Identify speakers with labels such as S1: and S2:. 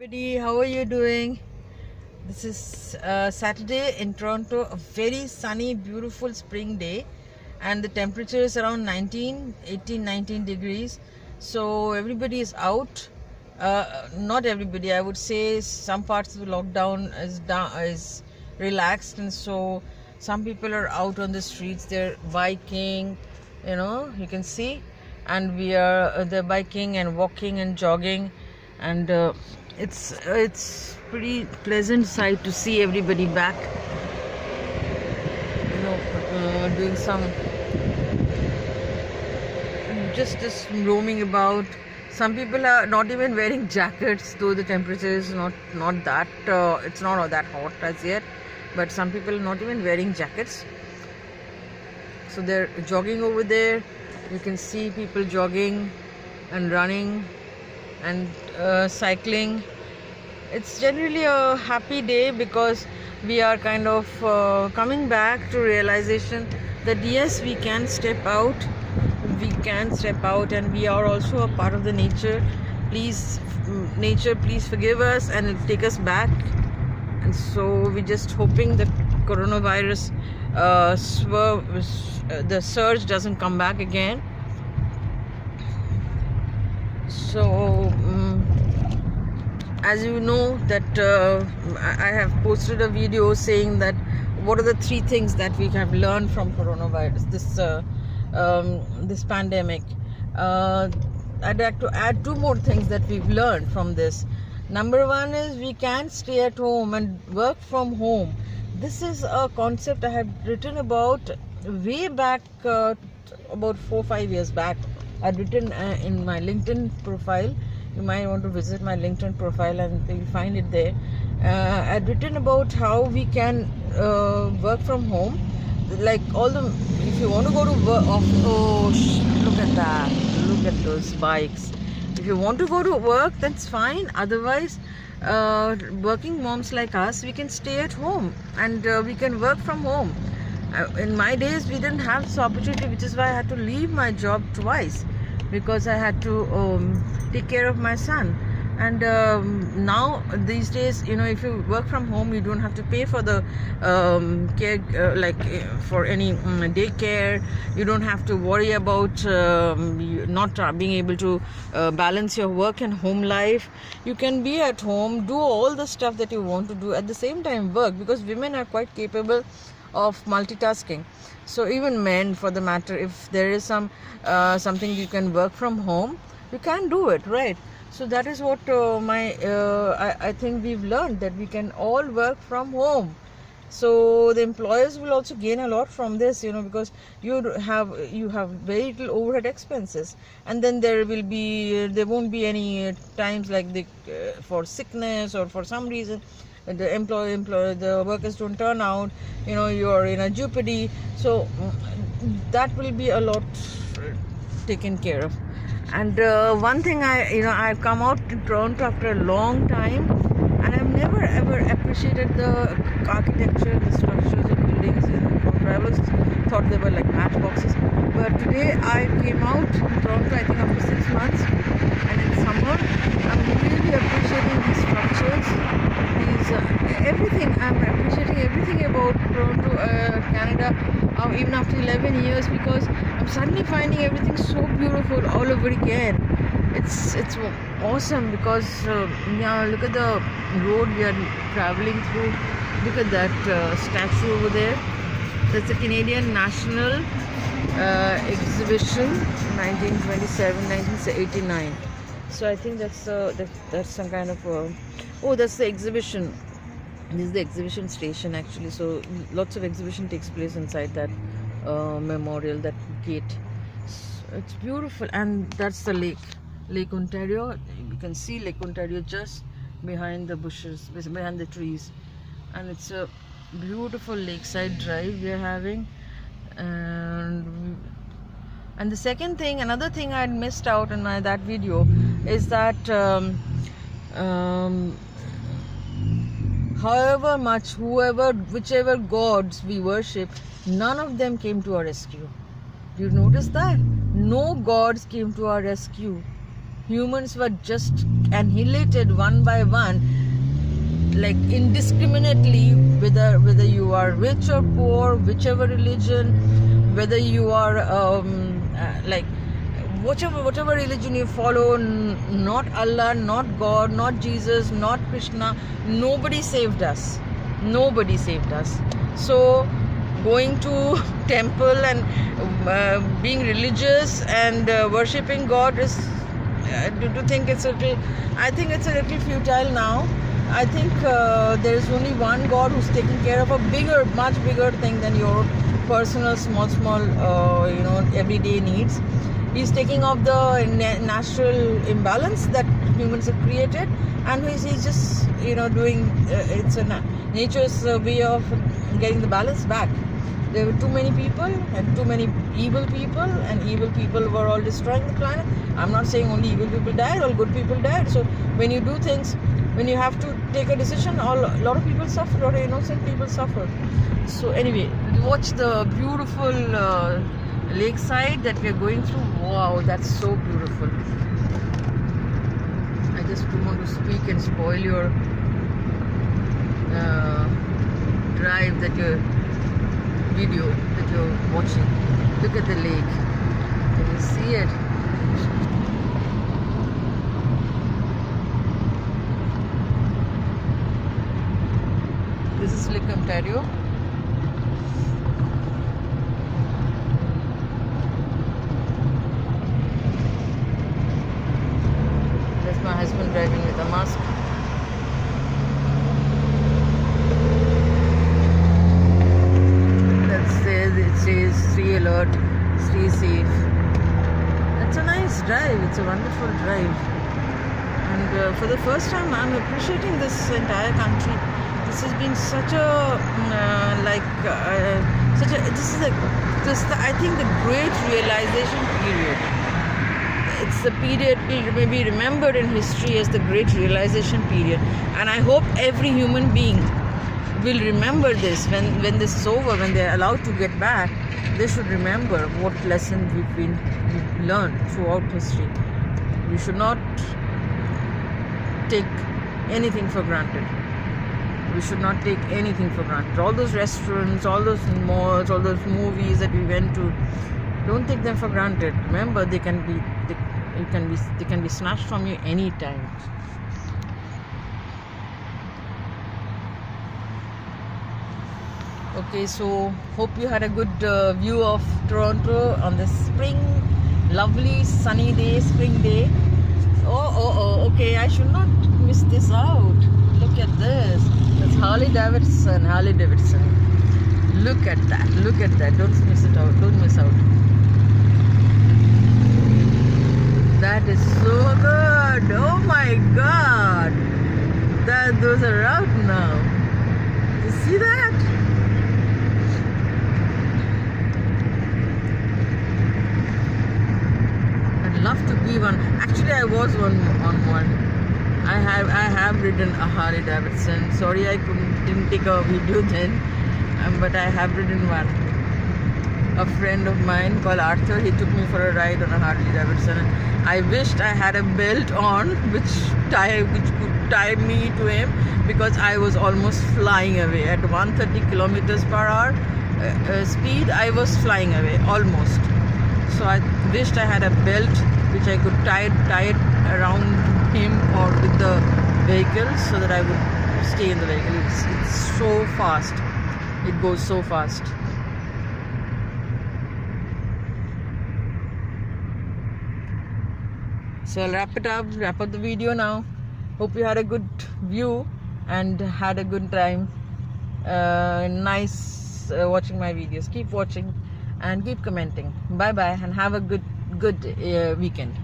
S1: Everybody, how are you doing? This is Saturday in Toronto, a very sunny, beautiful spring day, and the temperature is around 19 degrees. So everybody is out. Not everybody, I would say some parts of the lockdown is relaxed, and so some people are out on the streets. They're biking, you can see, and they're biking and walking and jogging, and it's pretty pleasant sight to see everybody back, doing some just roaming about. Some people are not even wearing jackets, though the temperature is not that it's not that hot as yet, but some people are not even wearing jackets, so they're jogging over there. You can see people jogging and running and cycling. It's generally a happy day because we are kind of coming back to realization that yes, we can step out, and we are also a part of the nature. Nature, please forgive us and take us back. And so we're just hoping that coronavirus the surge doesn't come back again. So as you know that I have posted a video saying that what are the 3 things that we have learned from coronavirus, this pandemic. I'd like to add 2 more things that we've learned from this. Number 1 is we can stay at home and work from home. This is a concept I have written about way back, about 4-5 years back. I'd written in my LinkedIn profile. You might want to visit my LinkedIn profile and you'll find it there. I'd written about how we can work from home. Like if you want to go to work, look at that, look at those bikes. If you want to go to work, that's fine. Otherwise, working moms like us, we can stay at home and we can work from home. In my days, we didn't have this opportunity, which is why I had to leave my job twice, because I had to take care of my son. And now these days, if you work from home, you don't have to pay for the care, for any daycare. You don't have to worry about not being able to balance your work and home life. You can be at home, do all the stuff that you want to do, at the same time work, because women are quite capable of multitasking. So even men, for the matter, if there is something you can work from home, you can do it, right? So that is what I think we've learned, that we can all work from home. So the employers will also gain a lot from this, because you have very little overhead expenses, and then there won't be any times like for sickness or for some reason the workers don't turn out, you're in a jeopardy. So that will be a lot taken care of. And one thing, I've come out to Toronto after a long time, and I've never ever appreciated the architecture, the structures of buildings in Toronto. I always thought they were like matchboxes, but today I came out to Toronto, I think after 6 months, and in summer I'm really appreciating these structures, everything. I'm appreciating everything about Toronto, Canada, even after 11 years, because I'm suddenly finding everything so beautiful all over again. It's awesome, because look at the road we are traveling through. Look at that statue over there. That's the Canadian National Exhibition, 1927-1989. So I think that's some kind of that's the exhibition. This is the exhibition station, actually. So lots of exhibition takes place inside that memorial, that gate. So it's beautiful. And that's the Lake Ontario. You can see Lake Ontario just behind the bushes, behind the trees. And it's a beautiful lakeside drive we are having. And the second thing, another thing I had missed out in that video is that however much, whichever gods we worship, none of them came to our rescue. Do you notice that? No gods came to our rescue. humans were just annihilated one by one, like indiscriminately, whether you are rich or poor, whichever religion, whether you are like whatever religion you follow, not Allah, not God, not Jesus, not Krishna, nobody saved us. Nobody saved us. So going to temple and being religious and worshipping God is do think it's I think it's a little futile now. I think there is only one God who's taking care of a much bigger thing than your personal small everyday needs. He's taking off the natural imbalance that humans have created, and he's just doing it's nature's way of getting the balance back. There were too many people and too many evil people, and evil people were all destroying the planet. I'm not saying only evil people died, all good people died. So when you do things, when you have to take a decision, a lot of people suffer, a lot of innocent people suffer. So anyway, watch the beautiful lakeside that we are going through. Wow, that's so beautiful. I just don't want to speak and spoil your drive video that you're watching. Look at the lake. Can you see it? This is Lake Ontario. There's my husband driving with a mask. It says stay alert, stay safe. It's a nice drive. It's a wonderful drive. And for the first time, I'm appreciating this entire country. This has been such a I think the great realization period. It's the period it may be remembered in history as the great realization period, and I hope every human being will remember this when this is over, when they're allowed to get back. They should remember what lesson we've learned throughout history. We should not take anything for granted. We should not take anything for granted. All those restaurants, all those malls, all those movies that we went to, don't take them for granted. Remember, they can be snatched from you anytime. Okay, so hope you had a good view of Toronto on this lovely sunny day, spring day. Oh, okay, I should not miss this out. Look at this. That's Harley Davidson. Look at that. Don't miss it out. Don't miss out. That is so good. Oh my God. Those are out now. You see that? Love to be one. Actually, I was on one. I have ridden a Harley Davidson. Sorry, I didn't take a video then, but I have ridden one. A friend of mine called Arthur, he took me for a ride on a Harley Davidson. I wished I had a belt on which could tie me to him, because I was almost flying away at 130 kilometers per hour speed. I was flying away almost. So I wished I had a belt which I could tie it around him or with the vehicle, so that I would stay in the vehicle. It's so fast. It goes so fast. So I'll wrap up the video now. Hope you had a good view and had a good time. Nice watching my videos. Keep watching and keep commenting. Bye bye, and have a good weekend.